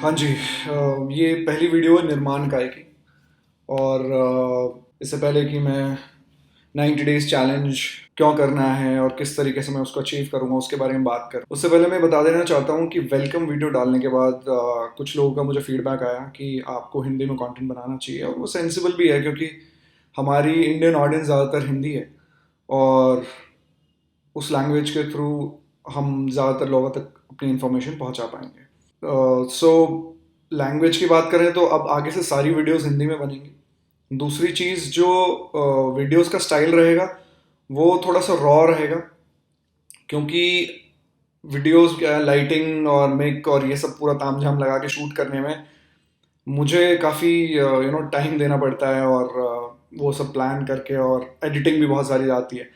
हाँ जी, ये पहली वीडियो है निर्माण काय की। और इससे पहले कि मैं 90 डेज चैलेंज क्यों करना है और किस तरीके से मैं उसको अचीव करूंगा उसके बारे में बात करूँ, उससे पहले मैं बता देना चाहता हूँ कि वेलकम वीडियो डालने के बाद कुछ लोगों का मुझे फीडबैक आया कि आपको हिंदी में कंटेंट बनाना चाहिए, और वो सेंसिबल भी है क्योंकि हमारी इंडियन ऑडियंस ज़्यादातर हिंदी है। और उस लैंग्वेज के थ्रू हम ज़्यादातर लोगों तक अपनी इन्फॉर्मेशन पहुंचा पाएंगे। सो लैंग्वेज की बात करें तो अब आगे से सारी वीडियोस हिंदी में बनेंगी। दूसरी चीज़, जो वीडियोस का स्टाइल रहेगा वो थोड़ा सा रॉ रहेगा, क्योंकि वीडियोस क्या है, लाइटिंग और मेक और ये सब पूरा तामझाम लगा के शूट करने में मुझे काफ़ी टाइम देना पड़ता है, और वो सब प्लान करके, और एडिटिंग भी बहुत सारी आती है।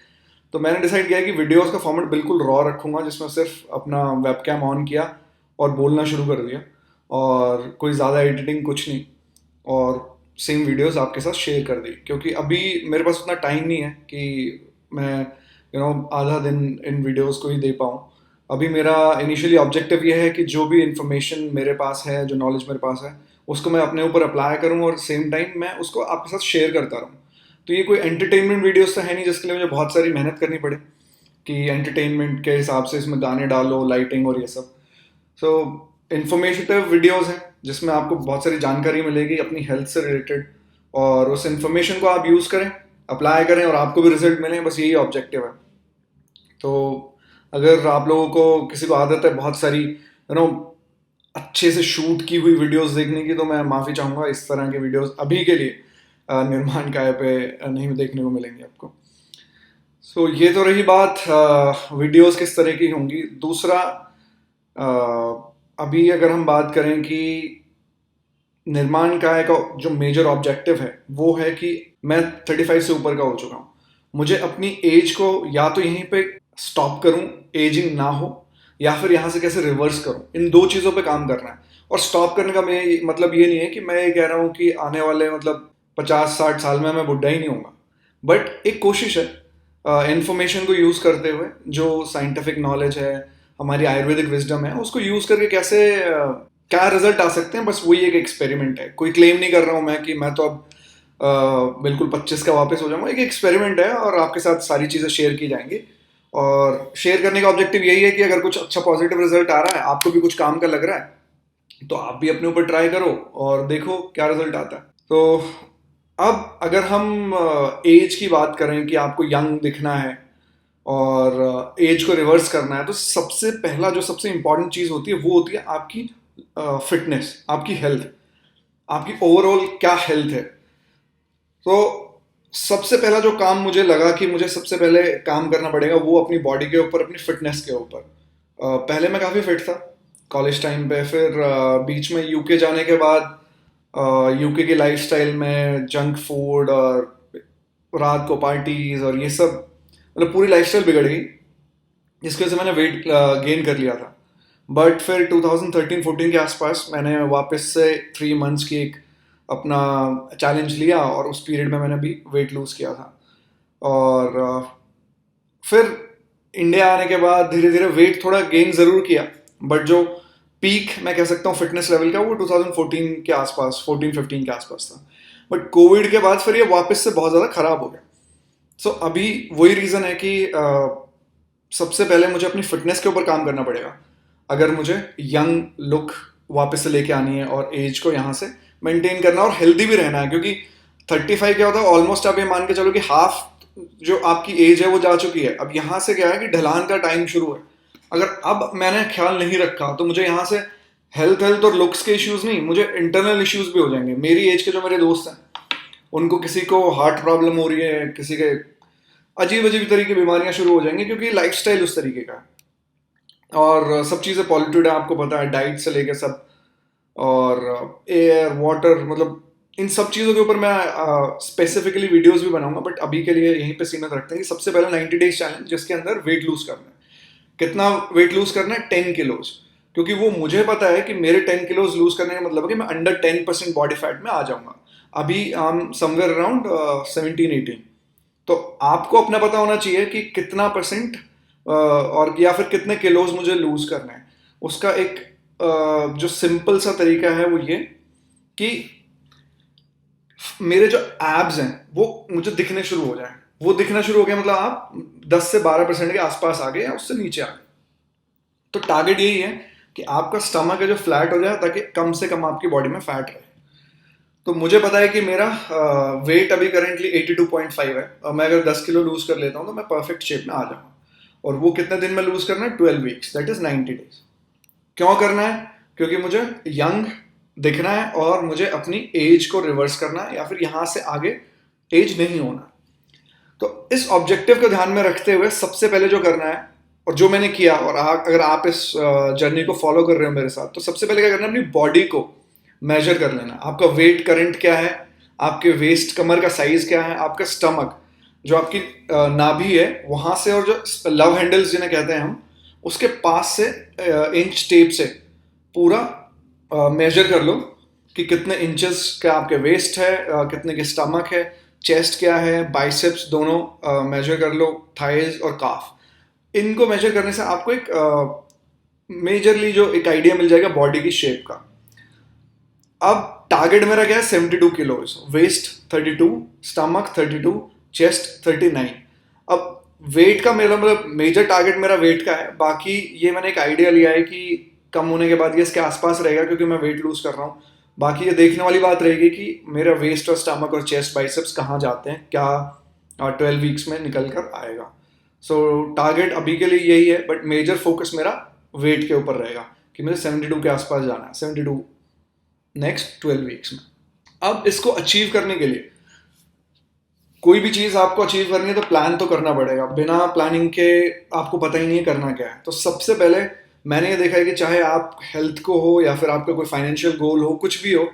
तो मैंने डिसाइड किया कि वीडियोस का फॉर्मेट बिल्कुल रॉ रखूंगा, जिसमें सिर्फ अपना वेबकैम ऑन किया और बोलना शुरू कर दिया, और कोई ज़्यादा एडिटिंग कुछ नहीं, और सेम वीडियोस आपके साथ शेयर कर दी। क्योंकि अभी मेरे पास उतना टाइम नहीं है कि मैं आधा दिन इन वीडियोस को ही दे पाऊँ। अभी मेरा इनिशियली ऑब्जेक्टिव ये है कि जो भी इंफॉर्मेशन मेरे पास है, जो नॉलेज मेरे पास है, उसको मैं अपने ऊपर अप्लाई करूँ, और सेम टाइम मैं उसको आपके साथ शेयर करता रहूँ। तो ये कोई एंटरटेनमेंट वीडियोस तो है नहीं जिसके लिए मुझे बहुत सारी मेहनत करनी पड़े कि एंटरटेनमेंट के हिसाब से इसमें गाने डालो, लाइटिंग और ये सब। सो इन्फॉर्मेटिव वीडियोस हैं जिसमें आपको बहुत सारी जानकारी मिलेगी अपनी हेल्थ से रिलेटेड, और उस इन्फॉर्मेशन को आप यूज़ करें, अप्लाई करें, और आपको भी रिजल्ट मिले, बस यही ऑब्जेक्टिव है। तो अगर आप लोगों को किसी को आदत है बहुत सारी अच्छे से शूट की हुई वीडियोस देखने की, तो मैं माफ़ी चाहूँगा, इस तरह के वीडियोस अभी के लिए निर्माण काय पे नहीं देखने को मिलेंगे आपको। सो ये तो रही बात वीडियोस किस तरह की होंगी। दूसरा, अ, अभी अगर हम बात करें कि निर्माण काय का जो मेजर ऑब्जेक्टिव है वो है कि मैं 35 से ऊपर का हो चुका हूँ। मुझे अपनी एज को या तो यहीं पे स्टॉप करूँ, एजिंग ना हो, या फिर यहाँ से कैसे रिवर्स करूँ, इन दो चीज़ों पे काम करना है। और स्टॉप करने का मतलब ये नहीं है कि मैं ये कह रहा हूँ कि आने वाले 50-60 साल में मैं बुढ़ा ही नहीं होऊंगा, बट एक कोशिश है इंफॉर्मेशन को यूज़ करते हुए, जो साइंटिफिक नॉलेज है, हमारी आयुर्वेदिक विजडम है, उसको यूज़ करके कैसे क्या रिजल्ट आ सकते हैं। बस वही एक एक्सपेरिमेंट है। कोई क्लेम नहीं कर रहा हूँ मैं कि मैं तो अब बिल्कुल 25 का वापस हो जाऊंगा। एक एक्सपेरिमेंट है, और आपके साथ सारी चीज़ें शेयर की जाएंगी। और शेयर करने का ऑब्जेक्टिव यही है कि अगर कुछ अच्छा पॉजिटिव रिजल्ट आ रहा है, आपको भी कुछ काम का लग रहा है, तो आप भी अपने ऊपर ट्राई करो और देखो क्या रिजल्ट आता है। तो अब अगर हम एज की बात करें कि आपको यंग दिखना है और एज को रिवर्स करना है, तो सबसे पहला जो सबसे इंपॉर्टेंट चीज़ होती है वो होती है आपकी फिटनेस, आपकी हेल्थ, आपकी ओवरऑल क्या हेल्थ है। तो सबसे पहला जो काम मुझे लगा कि मुझे सबसे पहले काम करना पड़ेगा वो अपनी बॉडी के ऊपर, अपनी फिटनेस के ऊपर। पहले मैं काफ़ी फिट था कॉलेज टाइम पे, फिर बीच में यूके जाने के बाद यूके की लाइफस्टाइल में जंक फूड और रात को पार्टीज और ये सब, मतलब पूरी लाइफस्टाइल बिगड़ गई, जिसकी वजह से मैंने वेट गेन कर लिया था। बट फिर 2013-14 के आसपास मैंने वापस से 3 मंथ्स की एक अपना चैलेंज लिया, और उस पीरियड में मैंने भी वेट लूज़ किया था। और फिर इंडिया आने के बाद धीरे धीरे वेट थोड़ा गेन ज़रूर किया, बट जो पीक मैं कह सकता हूँ फिटनेस लेवल का, वो 2014 के आसपास, 14-15 के आसपास था। बट कोविड के बाद फिर ये वापस से बहुत ज़्यादा ख़राब हो गया। सो अभी वही रीज़न है कि सबसे पहले मुझे अपनी फिटनेस के ऊपर काम करना पड़ेगा अगर मुझे यंग लुक वापस से लेके आनी है, और एज को यहाँ से मेंटेन करना और हेल्दी भी रहना है। क्योंकि 35 क्या होता है, ऑलमोस्ट आप ये मान के चलो कि हाफ जो आपकी एज है वो जा चुकी है। अब यहाँ से क्या है कि ढलान का टाइम शुरू है। अगर अब मैंने ख्याल नहीं रखा तो मुझे यहाँ से हेल्थ हेल्थ और लुक्स के इश्यूज नहीं, मुझे इंटरनल इश्यूज भी हो जाएंगे। मेरी एज के जो मेरे दोस्त हैं, उनको किसी को हार्ट प्रॉब्लम हो रही है, किसी के अजीब अजीब तरह की बीमारियां शुरू हो जाएंगी, क्योंकि लाइफस्टाइल उस तरीके का है। और सब चीज़ें पॉल्यूटेड है, आपको पता है, डाइट से लेके सब, और एयर वाटर, मतलब इन सब चीज़ों के ऊपर मैं स्पेसिफिकली वीडियोस भी बनाऊंगा। बट अभी के लिए यहीं पे सीमित रखते हैं कि सबसे पहले 90 डेज चैलेंज, जिसके अंदर वेट लूज करना है। कितना वेट लूज करना है? 10 किलोज। क्योंकि वो मुझे पता है कि मेरे 10 किलोज लूज करने का मतलब है कि मैं अंडर 10% बॉडी फैट में आ जाऊंगा। अभी समवेयर अराउंड 17-18। तो आपको अपना पता होना चाहिए कि कितना परसेंट और या फिर कितने किलोज मुझे लूज करना है। उसका एक जो सिंपल सा तरीका है वो ये कि मेरे जो एब्स हैं वो मुझे दिखने शुरू हो जाए। वो दिखना शुरू हो गया मतलब आप 10 से 12% के आसपास आ गए या उससे नीचे आ गए। तो टारगेट यही है कि आपका स्टमक है जो फ्लैट हो जाए, ताकि कम से कम आपकी बॉडी में फैट रहे। तो मुझे पता है कि मेरा वेट अभी करेंटली 82.5 है, और मैं अगर 10 किलो लूज कर लेता हूँ तो मैं परफेक्ट शेप में आ जाऊँगा। और वो कितने दिन में लूज करना है? 12 वीक्स, दैट इज 90 डेज। क्यों करना है? क्योंकि मुझे यंग दिखना है और मुझे अपनी एज को रिवर्स करना है, या फिर यहाँ से आगे एज नहीं होना। तो इस ऑब्जेक्टिव को ध्यान में रखते हुए सबसे पहले जो करना है, और जो मैंने किया, और अगर आप इस जर्नी को फॉलो कर रहे हो मेरे साथ, तो सबसे पहले क्या करना है, अपनी बॉडी को मेजर कर लेना। आपका वेट करंट क्या है, आपके वेस्ट कमर का साइज क्या है, आपका स्टमक जो आपकी नाभि है वहां से, और जो लव हैंडल्स जिन्हें कहते हैं हम, उसके पास से इंच टेप से पूरा मेजर कर लो कि कितने इंचेस का आपके वेस्ट है, कितने के स्टमक है, चेस्ट क्या है, बाइसेप्स दोनों मेजर कर लो, थाइज और काफ। इनको मेजर करने से आपको एक मेजरली जो एक आइडिया मिल जाएगा बॉडी की शेप का। अब टारगेट मेरा क्या है? 72 किलोज, वेस्ट 32, स्टमक 32, चेस्ट 39। अब वेट का मेरा मतलब मेजर टारगेट मेरा वेट का है। बाकी ये मैंने एक आइडिया लिया है कि कम होने के बाद ये इसके आसपास रहेगा, क्योंकि मैं वेट लूज कर रहा हूँ। बाकी ये देखने वाली बात रहेगी कि मेरा वेस्ट और स्टमक और चेस्ट बाइसेप्स कहाँ जाते हैं, क्या 12 वीक्स में निकल कर आएगा। सो टारगेट अभी के लिए यही है, बट मेजर फोकस मेरा वेट के ऊपर रहेगा कि मुझे 72 के आसपास जाना है, 72 नेक्स्ट 12 वीक्स में। अब इसको अचीव करने के लिए, कोई भी चीज आपको अचीव करनी है तो प्लान तो करना पड़ेगा। बिना प्लानिंग के आपको पता ही नहीं है करना क्या है। तो सबसे पहले मैंने ये देखा है कि चाहे आप हेल्थ को हो या फिर आपका कोई फाइनेंशियल गोल हो, कुछ भी हो,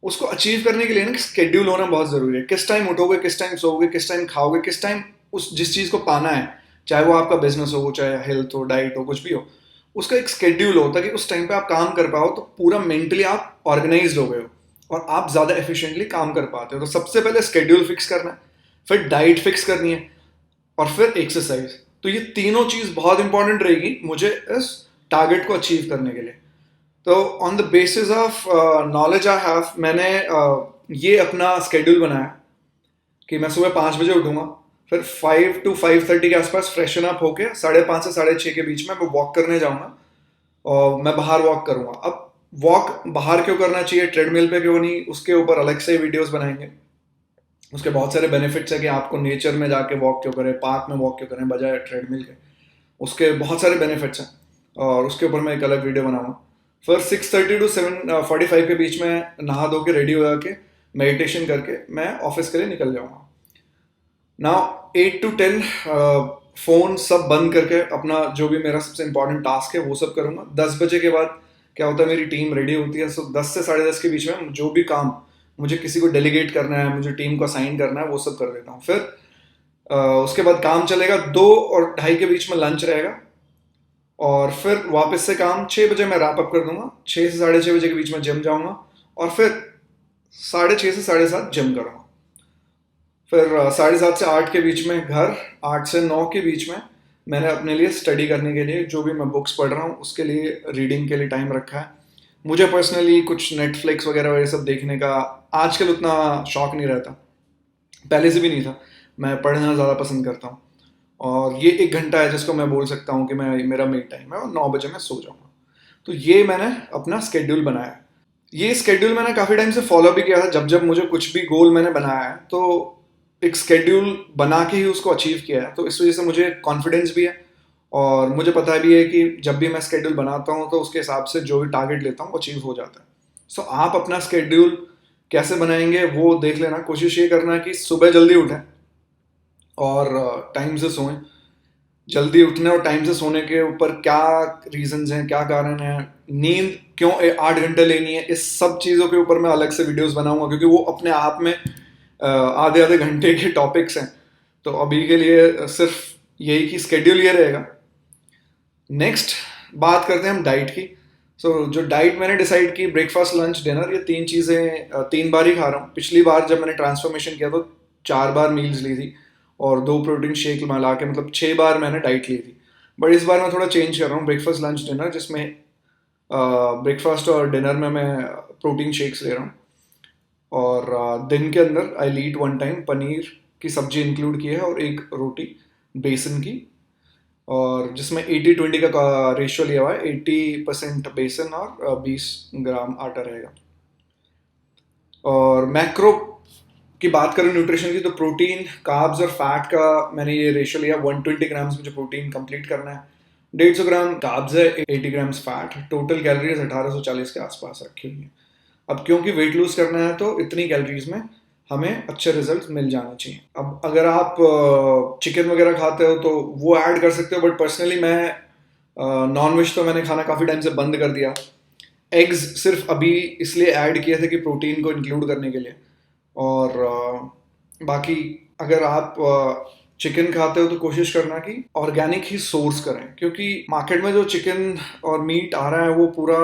उसको अचीव करने के लिए ना स्केड्यूल होना बहुत जरूरी है। किस टाइम उठोगे, किस टाइम सोओगे, किस टाइम खाओगे, किस टाइम उस जिस चीज को पाना है, चाहे वो आपका बिजनेस हो, चाहे हेल्थ हो, डाइट हो, कुछ भी हो, उसका एक स्केड्यूल हो, ताकि उस टाइम पे आप काम कर पाओ, तो पूरा मेंटली आप ऑर्गेनाइज हो गए हो और आप ज्यादा एफिशिएंटली काम कर पाते हो। तो सबसे पहले स्केड्यूल फिक्स करना है, फिर डाइट फिक्स करनी है, और फिर एक्सरसाइज। तो ये तीनों चीज बहुत इंपॉर्टेंट रहेगी मुझे इस टारगेट को अचीव करने के लिए। तो on the basis of knowledge I have, मैंने ये अपना स्केड्यूल बनाया कि मैं सुबह 5 बजे उठूंगा, फिर 5 to 5:30 के आसपास फ्रेशन अप होके 5:30 से 6:30 के बीच में मैं वॉक करने जाऊंगा, और मैं बाहर वॉक करूंगा। अब वॉक बाहर क्यों करना चाहिए, ट्रेडमिल पे क्यों नहीं, उसके ऊपर अलग से वीडियोस बनाएंगे। उसके बहुत सारे बेनिफिट्स है कि आपको नेचर में जाके वॉक क्यों करें, पार्क में वॉक क्यों करें बजाय ट्रेडमिल के। उसके बहुत सारे बेनिफिट्स हैं, और उसके ऊपर मैं एक अलग वीडियो बनाऊंगा। फिर 6:30 to 7:45 के बीच में नहा धो के रेडी हो जाके मेडिटेशन करके मैं ऑफिस के लिए निकल जाऊंगा। नाउ 8 to 10 फोन सब बंद करके अपना जो भी मेरा सबसे इंपॉर्टेंट टास्क है वो सब करूंगा। 10 बजे के बाद क्या होता है, मेरी टीम रेडी होती है। सो 10 से 10:30 के बीच में जो भी काम मुझे किसी को डेलीगेट करना है, मुझे टीम को असाइन करना है, वो सब कर देता हूँ। फिर उसके बाद काम चलेगा, 2 और 2:30 के बीच में लंच रहेगा, और फिर वापस से काम 6 बजे मैं रैप अप कर दूंगा। 6 से 6:30 बजे के बीच में जिम जाऊंगा, और फिर 6:30 से 7:30 जिम करूंगा। फिर 7:30 से 8 के बीच में घर, 8 से 9 के बीच में मैंने अपने लिए स्टडी करने के लिए, जो भी मैं बुक्स पढ़ रहा हूँ उसके लिए, रीडिंग के लिए टाइम रखा है। मुझे पर्सनली कुछ नेटफ्लिक्स वगैरह ये सब देखने का आजकल उतना शौक नहीं रहता, पहले से भी नहीं था। मैं पढ़ना ज़्यादा पसंद करता हूँ, और ये 1 घंटा है जिसको मैं बोल सकता हूँ कि मैं मेरा मी टाइम है, और 9 बजे मैं सो जाऊँगा। तो ये मैंने अपना स्केड्यूल बनाया। ये स्केड्यूल मैंने काफ़ी टाइम से फॉलो भी किया था। जब जब मुझे कुछ भी गोल मैंने बनाया है तो एक स्केड्यूल बना के ही उसको अचीव किया है। तो इस वजह से मुझे कॉन्फिडेंस भी है, और मुझे पता भी है कि जब भी मैं स्केड्यूल बनाता हूँ तो उसके हिसाब से जो भी टारगेट लेता हूँ वो अचीव हो जाता है। सो आप अपना स्केड्यूल कैसे बनाएंगे वो देख लेना। कोशिश ये करना कि सुबह जल्दी उठें और टाइम से सोएं। जल्दी उठने और टाइम से सोने के ऊपर क्या रीजंस हैं, क्या कारण है, नींद क्यों 8 घंटे लेनी है, इस सब चीज़ों के ऊपर मैं अलग से वीडियोस बनाऊंगा, क्योंकि वो अपने आप में आधे आधे घंटे के टॉपिक्स हैं। तो अभी के लिए सिर्फ यही कि स्केड्यूल ये रहेगा। नेक्स्ट बात करते हैं हम डाइट की। जो डाइट मैंने डिसाइड की, ब्रेकफास्ट लंच डिनर, ये 3 चीज़ें 3 बार ही खा रहा हूँ। पिछली बार जब मैंने ट्रांसफॉर्मेशन किया तो 4 बार मील्स ली थी, और 2 प्रोटीन शेक मिला के, मतलब 6 बार मैंने डाइट ली थी। बट इस बार मैं थोड़ा चेंज कर रहा हूँ, ब्रेकफास्ट लंच डिनर, जिसमें ब्रेकफास्ट और डिनर में मैं प्रोटीन शेक्स ले रहा हूँ। और दिन के अंदर आई ईट वन टाइम पनीर की सब्जी इंक्लूड की है और एक रोटी बेसन की, और जिसमें 80-20 का रेशियो लिया हुआ है। 80% बेसन और 20 ग्राम आटा रहेगा। और मैक्रो की बात करें न्यूट्रिशन की, तो प्रोटीन, कार्ब्स और फैट का मैंने ये रेशियो लिया 120 ग्राम्स मुझे प्रोटीन कंप्लीट करना है, 150 ग्राम कार्ब्स है, 80 ग्राम्स फैट, टोटल कैलोरीज 1840 के आसपास रखी हुई है। अब क्योंकि वेट लूज करना है तो इतनी कैलोरीज में हमें अच्छे रिजल्ट मिल जाने चाहिए। अब अगर आप चिकन वगैरह खाते हो तो वो ऐड कर सकते हो, बट पर्सनली मैं नॉन वेज तो मैंने खाना काफ़ी टाइम से बंद कर दिया। एग्स सिर्फ अभी इसलिए ऐड किए थे कि प्रोटीन को इंक्लूड करने के लिए। और बाकी अगर आप चिकन खाते हो तो कोशिश करना कि ऑर्गेनिक ही सोर्स करें, क्योंकि मार्केट में जो चिकन और मीट आ रहा है वो पूरा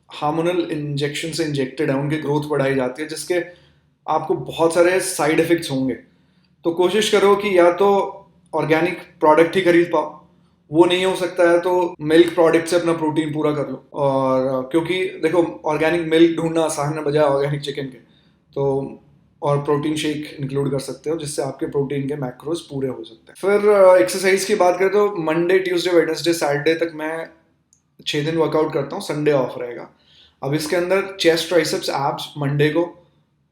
हार्मोनल इंजेक्शन से इंजेक्टेड है, उनकी ग्रोथ बढ़ाई जाती है, जिसके आपको बहुत सारे साइड इफेक्ट्स होंगे। तो कोशिश करो कि या तो ऑर्गेनिक प्रोडक्ट ही खरीद पाओ, वो नहीं हो सकता है तो मिल्क प्रोडक्ट से अपना प्रोटीन पूरा कर लो। और क्योंकि देखो ऑर्गेनिक मिल्क ढूंढना आसान है बजाय ऑर्गेनिक चिकन के, तो और प्रोटीन शेक इंक्लूड कर सकते हो जिससे आपके प्रोटीन के मैक्रोज पूरे हो सकते हैं। फिर एक्सरसाइज की बात करें तो मंडे ट्यूसडे वेडनेसडे सैटरडे तक मैं 6 दिन वर्कआउट करता हूँ, संडे ऑफ रहेगा। अब इसके अंदर चेस्ट ट्राइसेप्स एब्स मंडे को,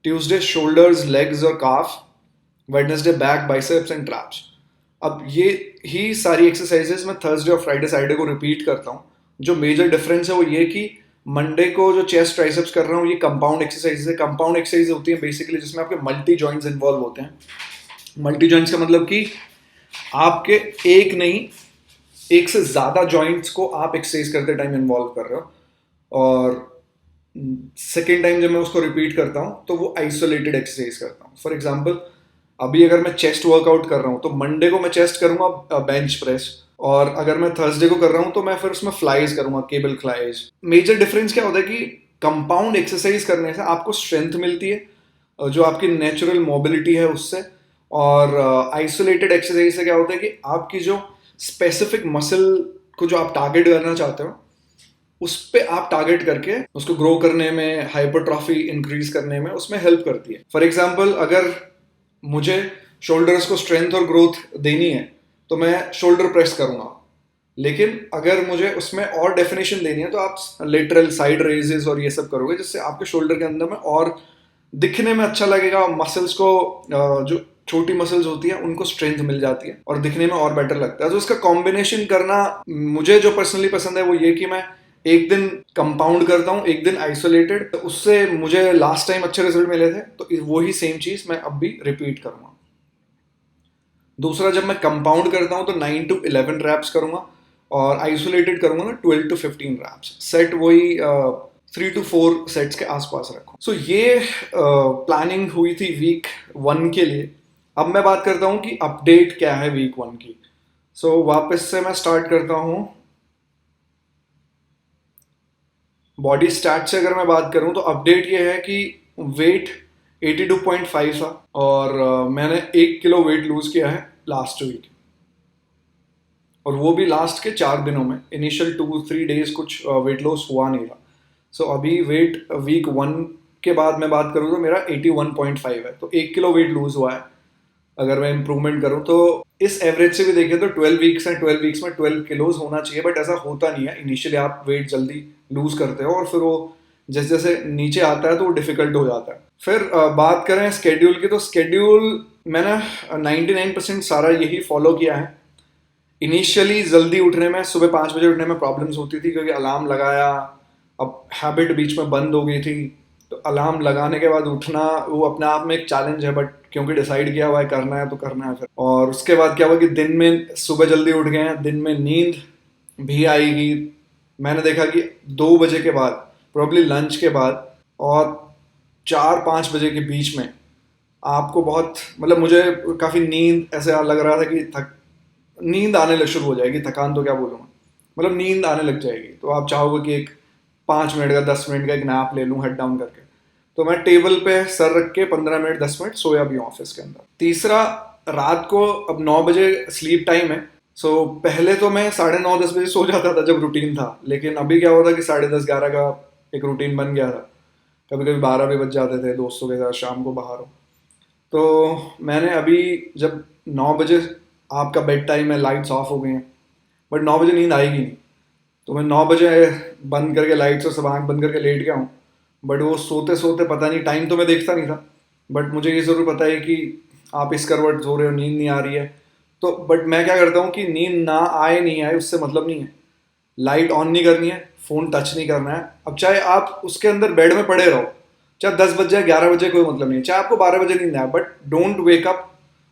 ट्यूसडे शोल्डर्स लेग्स और calf, Wednesday back biceps and traps. अब ये ही सारी एक्सरसाइजेस मैं थर्सडे और फ्राइडे सैटरडे को रिपीट करता हूँ। जो मेजर डिफरेंस है वो ये कि मंडे को जो चेस्ट ट्राइसेप्स कर रहा हूँ ये कंपाउंड एक्सरसाइज है। कंपाउंड एक्सरसाइज होती है बेसिकली जिसमें आपके मल्टी जॉइंट्स इन्वॉल्व होते हैं। मल्टी जॉइंट्स का मतलब कि आपके एक नहीं, एक से ज़्यादा जॉइंट्स को आप एक्सरसाइज करते टाइम इन्वॉल्व कर रहे हो। और सेकेंड टाइम जब मैं उसको रिपीट करता हूँ तो वो आइसोलेटेड एक्सरसाइज करता हूँ। फॉर एग्जाम्पल अभी अगर मैं चेस्ट वर्कआउट कर रहा हूँ तो मंडे को मैं चेस्ट करूंगा बेंच प्रेस, और अगर मैं थर्सडे को कर रहा हूँ तो मैं फिर उसमें फ्लाइज करूंगा, केबल फ्लाइज। मेजर डिफरेंस क्या होता है कि कंपाउंड एक्सरसाइज करने से आपको स्ट्रेंथ मिलती है जो आपकी नेचुरल मोबिलिटी है उससे, और आइसोलेटेड एक्सरसाइज से क्या होता है कि आपकी जो स्पेसिफिक मसल को जो आप टारगेट करना चाहते हो उस पे आप टारगेट करके उसको ग्रो करने में, हाइपरट्रॉफी इंक्रीज करने में उसमें हेल्प करती है। फॉर एग्जाम्पल अगर मुझे शोल्डर्स को स्ट्रेंथ और ग्रोथ देनी है तो मैं शोल्डर प्रेस करूंगा, लेकिन अगर मुझे उसमें और डेफिनेशन देनी है तो आप लेटरल साइड रेजेस और ये सब करोगे, जिससे आपके शोल्डर के अंदर में और दिखने में अच्छा लगेगा। मसल्स को जो छोटी मसल्स होती है उनको स्ट्रेंथ मिल जाती है और दिखने में और बेटर लगता है। तो इसका कॉम्बिनेशन करना मुझे जो पर्सनली पसंद है वो ये कि मैं एक दिन कंपाउंड करता हूँ, एक दिन आइसोलेटेड। तो उससे मुझे लास्ट टाइम अच्छे रिजल्ट मिले थे, तो वही सेम चीज मैं अब भी रिपीट करूंगा। दूसरा, जब मैं कंपाउंड करता हूँ तो 9 to 11 रैप्स करूंगा, और आइसोलेटेड करूंगा ना 12 to 15 रैप्स। सेट वही 3 to 4 सेट्स के आसपास रखो। सो ये प्लानिंग हुई थी वीक 1 के लिए। अब मैं बात करता हूँ कि अपडेट क्या है वीक 1 की। सो वापस से मैं स्टार्ट करता हूँ बॉडी स्टैट से। अगर मैं बात करूं तो अपडेट ये है कि वेट 82.5 था, और मैंने 1 किलो वेट लूज किया है लास्ट वीक, और वो भी लास्ट के 4 दिनों में। इनिशियल 2-3 डेज कुछ वेट लॉस हुआ नहीं था। सो अभी वेट वीक 1 के बाद मैं बात करूँ तो मेरा 81.5 है, तो 1 किलो वेट लूज हुआ है। अगर मैं इंप्रूवमेंट करूँ तो इस एवरेज से भी देखें तो 12 वीक्स हैं, 12 वीक्स में 12 किलोज होना चाहिए, बट ऐसा होता नहीं है। इनिशियली आप वेट जल्दी लूज करते हो और फिर वो जैसे जैसे नीचे आता है तो वो डिफिकल्ट हो जाता है। फिर बात करें स्केड्यूल की, तो स्केड्यूल मैंने 99% सारा यही फॉलो किया है। इनिशियली जल्दी उठने में, सुबह 5 बजे उठने में प्रॉब्लम्स होती थी क्योंकि अलार्म लगाया, अब हैबिट बीच में बंद हो गई थी। तो अलार्म लगाने के बाद उठना वो अपने आप में एक चैलेंज है, बट क्योंकि डिसाइड किया हुआ है करना है तो करना है फिर। और उसके बाद क्या हुआ कि दिन में सुबह जल्दी उठ गए हैं, दिन में नींद भी आएगी। मैंने देखा कि 2 बजे के बाद, प्रॉब्ली लंच के बाद, और 4-5 बजे के बीच में आपको बहुत, मतलब मुझे काफ़ी नींद ऐसे लग रहा था कि नींद आने लग शुरू हो जाएगी। थकान तो क्या बोलूँगा, मतलब नींद आने लग जाएगी। तो आप चाहोगे कि एक 5 मिनट का 10 मिनट का एक नैप ले लूँ हेड डाउन करके। तो मैं टेबल पे सर रख के 15 मिनट 10 मिनट सोया भी हूँ ऑफिस के अंदर। तीसरा, रात को अब 9 बजे स्लीप टाइम है, पहले तो मैं 9:30-10 बजे सो जाता था जब रूटीन था, लेकिन अभी क्या होता कि 10:30-11 का एक रूटीन बन गया था। कभी कभी 12 भी बज जाते थे दोस्तों के साथ शाम को बाहर हो। तो मैंने अभी जब 9 बजे आपका बेड टाइम है, लाइट्स ऑफ हो गई हैं, बट 9 बजे नींद आएगी नहीं। तो मैं 9 बजे बंद करके लाइट्स और सब आँख बंद करके लेट गया हूँ। बट वो सोते सोते पता नहीं, टाइम तो मैं देखता नहीं था, बट मुझे ये ज़रूर पता है कि आप इस करवट सो रहे हो, नींद नहीं आ रही है। तो बट मैं क्या करता हूँ कि नींद ना आए नहीं आए उससे मतलब नहीं है, लाइट ऑन नहीं करनी है, फ़ोन टच नहीं करना है। अब चाहे आप उसके अंदर बेड में पड़े रहो, चाहे 10 बजे 11 बजे, कोई मतलब नहीं है, चाहे आपको 12 बजे नींद आए, बट डोंट वेक अप।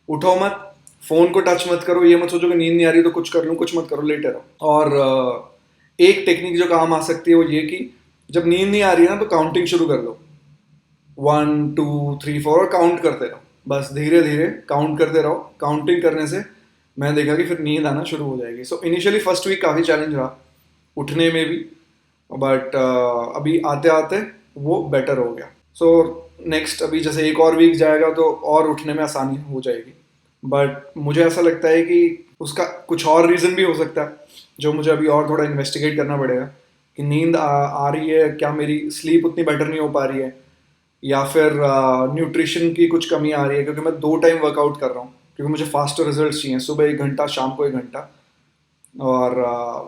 उठो मत, फ़ोन को टच मत करो, ये मत सोचो कि नींद नहीं आ रही तो कुछ कर लूँ, कुछ मत करो, लेटे रहो। और एक टेक्निक जो काम आ सकती है वो ये कि जब नींद नहीं आ रही है ना तो काउंटिंग शुरू कर दो, 1 2 3 4, और काउंट करते रहो, बस धीरे धीरे काउंट करते रहो। काउंटिंग करने से मैंने देखा कि फिर नींद आना शुरू हो जाएगी। सो इनिशियली फर्स्ट वीक काफ़ी चैलेंज रहा उठने में भी, बट अभी आते आते वो बेटर हो गया। सो नेक्स्ट अभी जैसे एक और वीक जाएगा तो और उठने में आसानी हो जाएगी। बट मुझे ऐसा लगता है कि उसका कुछ और रीज़न भी हो सकता है जो मुझे अभी और थोड़ा इन्वेस्टिगेट करना पड़ेगा, कि नींद आ रही है क्या, मेरी स्लीप उतनी बेटर नहीं हो पा रही है, या फिर न्यूट्रिशन की कुछ कमी आ रही है, क्योंकि मैं 2 टाइम वर्कआउट कर रहा हूँ, क्योंकि मुझे फास्टर रिजल्ट चाहिए, सुबह 1 घंटा, शाम को 1 घंटा। और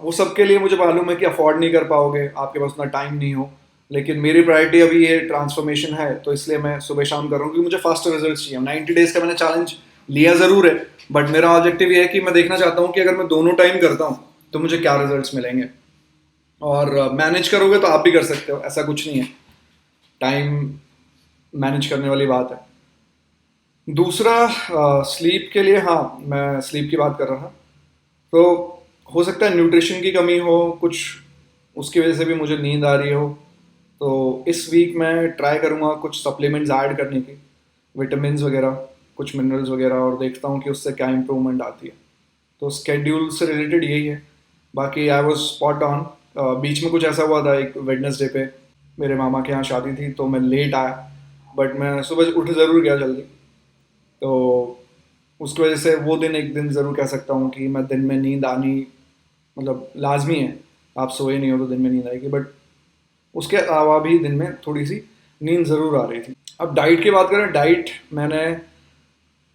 वो सब के लिए मुझे मालूम है कि अफोर्ड नहीं कर पाओगे, आपके पास उतना टाइम नहीं हो, लेकिन मेरी प्रायोरिटी अभी ये ट्रांसफॉर्मेशन है, तो इसलिए मैं सुबह शाम कर रहा हूँ, क्योंकि मुझे फास्टर रिजल्ट चाहिए। 90 डेज का मैंने चैलेंज लिया ज़रूर है, बट मेरा ऑब्जेक्टिव ये है कि मैं देखना चाहता हूँ कि अगर मैं दोनों टाइम करता हूँ तो मुझे क्या रिजल्ट्स मिलेंगे। और मैनेज करोगे तो आप भी कर सकते हो, ऐसा कुछ नहीं है, टाइम मैनेज करने वाली बात है। दूसरा, स्लीप के लिए, हाँ मैं स्लीप की बात कर रहा था, तो हो सकता है न्यूट्रिशन की कमी हो कुछ, उसकी वजह से भी मुझे नींद आ रही हो। तो इस वीक मैं ट्राई करूँगा कुछ सप्लीमेंट्स ऐड करने की, विटामिन्स वगैरह, कुछ मिनरल्स वगैरह, और देखता हूँ कि उससे क्या इम्प्रूवमेंट आती है। तो स्केड्यूल से रिलेटेड यही है। बाकी आई वॉज स्पॉट ऑन। बीच में कुछ ऐसा हुआ था, एक वेडनेसडे पे मेरे मामा के यहाँ शादी थी तो मैं लेट आया, बट मैं सुबह उठ ज़रूर गया जल्दी। तो उसकी वजह से वो दिन एक दिन ज़रूर कह सकता हूँ कि मैं दिन में नींद आनी, मतलब लाजमी है, आप सोए नहीं हो तो दिन में नींद आएगी, बट उसके अलावा भी दिन में थोड़ी सी नींद ज़रूर आ रही थी। अब डाइट की बात करें, डाइट मैंने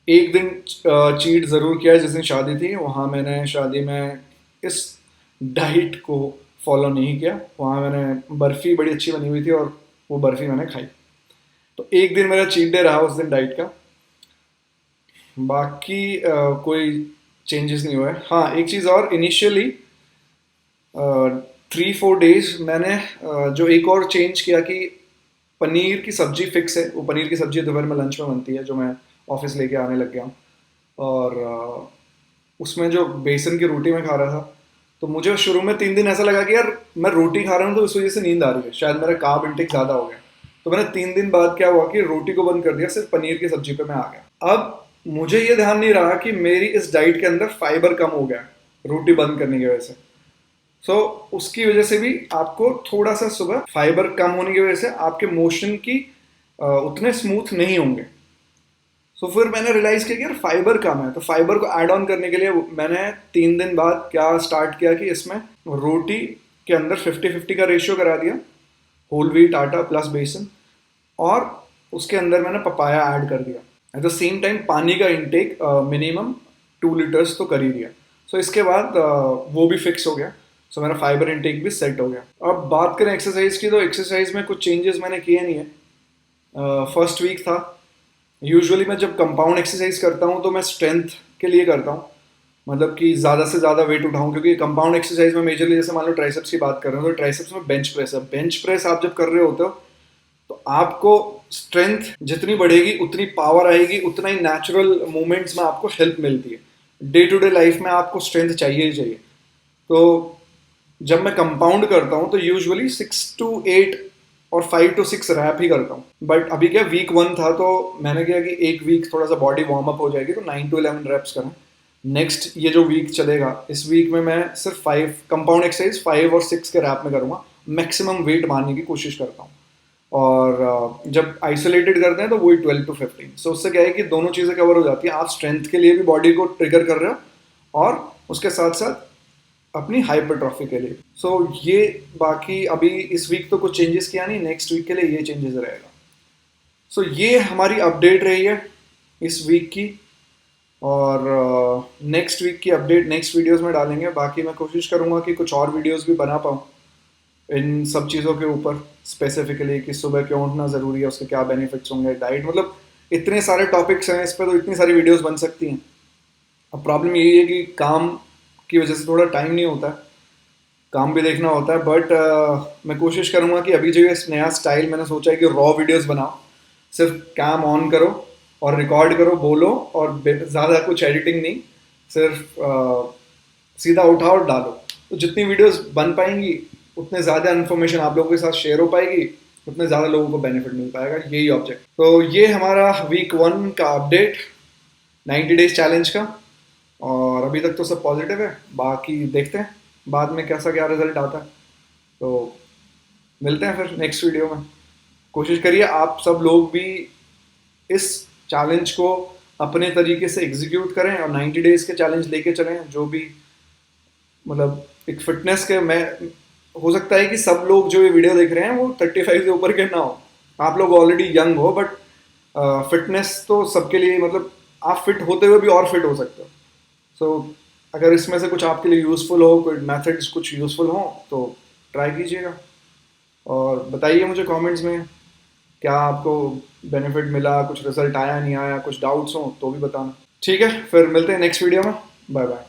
एक दिन चीट ज़रूर किया है, जिस दिन शादी थी वहाँ मैंने शादी में इस डाइट को फॉलो नहीं किया। वहाँ मैंने बर्फ़ी बड़ी अच्छी बनी हुई थी और वो बर्फ़ी मैंने खाई, तो एक दिन मेरा चीट डे रहा उस दिन डाइट का। बाकी कोई चेंजेस नहीं हुए। हाँ एक चीज़ और, इनिशियली 3 4 डेज मैंने जो एक और चेंज किया कि पनीर की सब्जी फिक्स है, वो पनीर की सब्जी दोपहर में लंच में बनती है जो मैं ऑफिस लेके आने लग गया हूँ। और उसमें जो बेसन की रोटी मैं खा रहा था, तो मुझे शुरू में 3 दिन ऐसा लगा कि यार मैं रोटी खा रहा हूँ तो उस वजह से नींद आ रही है, शायद मेरा कार्ब इंटेक ज़्यादा हो गया। तो मैंने 3 दिन बाद क्या हुआ कि रोटी को बंद कर दिया, सिर्फ पनीर की सब्जी पे मैं आ गया। अब मुझे ये ध्यान नहीं रहा कि मेरी इस डाइट के अंदर फाइबर कम हो गया रोटी बंद करने की वजह से। उसकी वजह से भी आपको थोड़ा सा सुबह फाइबर कम होने की वजह से आपके मोशन की उतने स्मूथ नहीं होंगे। फिर मैंने रियलाइज किया कि यार फाइबर कम है, तो फाइबर को ऐड ऑन करने के लिए मैंने 3 दिन बाद क्या स्टार्ट किया कि इसमें रोटी के अंदर 50-50 का रेशियो करा दिया, होल व्हीट आटा प्लस बेसन, और उसके अंदर मैंने पपाया ऐड कर दिया। एट द सेम टाइम पानी का इंटेक मिनिमम 2 लीटर्स तो कर ही दिया। इसके बाद वो भी फिक्स हो गया। मेरा फाइबर इंटेक भी सेट हो गया। अब बात करें एक्सरसाइज की, तो एक्सरसाइज में कुछ चेंजेस मैंने किए नहीं है। फर्स्ट वीक था, यूजुअली मैं जब कंपाउंड एक्सरसाइज करता हूँ तो मैं स्ट्रेंथ के लिए करता हूँ, मतलब कि ज़्यादा से ज़्यादा वेट उठाऊँ, क्योंकि कंपाउंड एक्सरसाइज में मेजरली जैसे मान लो ट्राइसेप्स की बात कर रहे हो तो ट्राइसेप्स में बेंच प्रेस है। बेंच प्रेस आप जब कर रहे होते हो तो आपको स्ट्रेंथ जितनी बढ़ेगी उतनी पावर आएगी, उतना ही नेचुरल मूवमेंट्स में आपको हेल्प मिलती है। डे टू डे लाइफ में आपको स्ट्रेंथ चाहिए ही चाहिए। तो जब मैं कंपाउंड करता हूँ तो यूजुअली 6 to 8 और 5 to 6 रैप ही करता हूँ। बट अभी क्या वीक 1 था तो मैंने क्या कि एक वीक थोड़ा सा बॉडी वार्म अप हो जाएगी, तो 9 to 11 रैप्स करें। नेक्स्ट ये जो वीक चलेगा, इस वीक में मैं सिर्फ 5 कंपाउंड एक्सरसाइज 5 और 6 के रैप में करूँगा। मैक्सिमम वेट मारने की कोशिश करता हूँ। और जब आइसोलेटेड करते हैं तो वही 12 to 15। उससे क्या है कि दोनों चीज़ें कवर हो जाती है, आप स्ट्रेंथ के लिए भी बॉडी को ट्रिगर कर रहे हो और उसके साथ साथ अपनी हाइपरट्रॉफी के लिए। सो ये बाकी अभी इस वीक तो कुछ चेंजेस किया नहीं, नेक्स्ट वीक के लिए ये चेंजेस रहेगा। सो ये हमारी अपडेट रही है इस वीक की, और नेक्स्ट वीक की अपडेट नेक्स्ट वीडियोस में डालेंगे। बाकी मैं कोशिश करूँगा कि कुछ और वीडियोस भी बना पाऊँ इन सब चीज़ों के ऊपर, स्पेसिफिकली कि सुबह क्यों उठना ज़रूरी है, उसके क्या बेनिफिट्स होंगे, डाइट, मतलब इतने सारे टॉपिक्स हैं इस पर, तो इतनी सारी वीडियोस बन सकती हैं। अब प्रॉब्लम यही है कि काम की वजह से थोड़ा टाइम नहीं होता है, काम भी देखना होता है। बट मैं कोशिश करूँगा कि अभी जो ये नया स्टाइल मैंने सोचा है कि रॉ वीडियोस बनाओ, सिर्फ कैम ऑन करो और रिकॉर्ड करो, बोलो, और ज़्यादा कुछ एडिटिंग नहीं, सिर्फ सीधा उठाओ और डालो। तो जितनी वीडियोस बन पाएंगी उतने ज़्यादा इन्फॉर्मेशन आप लोगों के साथ शेयर हो पाएगी, उतने ज़्यादा लोगों को बेनिफिट मिल पाएगा, यही ऑब्जेक्ट। तो ये हमारा वीक 1 का अपडेट 90 डेज चैलेंज का, और अभी तक तो सब पॉजिटिव है। बाकी देखते हैं बाद में कैसा क्या रिजल्ट आता है। तो मिलते हैं फिर नेक्स्ट वीडियो में। कोशिश करिए आप सब लोग भी इस चैलेंज को अपने तरीके से एग्जीक्यूट करें और 90 डेज के चैलेंज लेके चलें, जो भी मतलब एक फिटनेस के, मैं हो सकता है कि सब लोग जो ये वीडियो देख रहे हैं वो 35 से ऊपर के ना हो, आप लोग ऑलरेडी यंग हो, बट फिटनेस तो सबके लिए, मतलब आप फिट होते हुए भी और फिट हो सकते हो। सो अगर इसमें से कुछ आपके लिए यूज़फुल हो, कोई मेथड्स कुछ यूज़फुल हो तो ट्राई कीजिएगा, और बताइए मुझे कमेंट्स में क्या आपको बेनिफिट मिला, कुछ रिजल्ट आया नहीं आया, कुछ डाउट्स हो तो भी बताना। ठीक है, फिर मिलते हैं नेक्स्ट वीडियो में। Bye bye.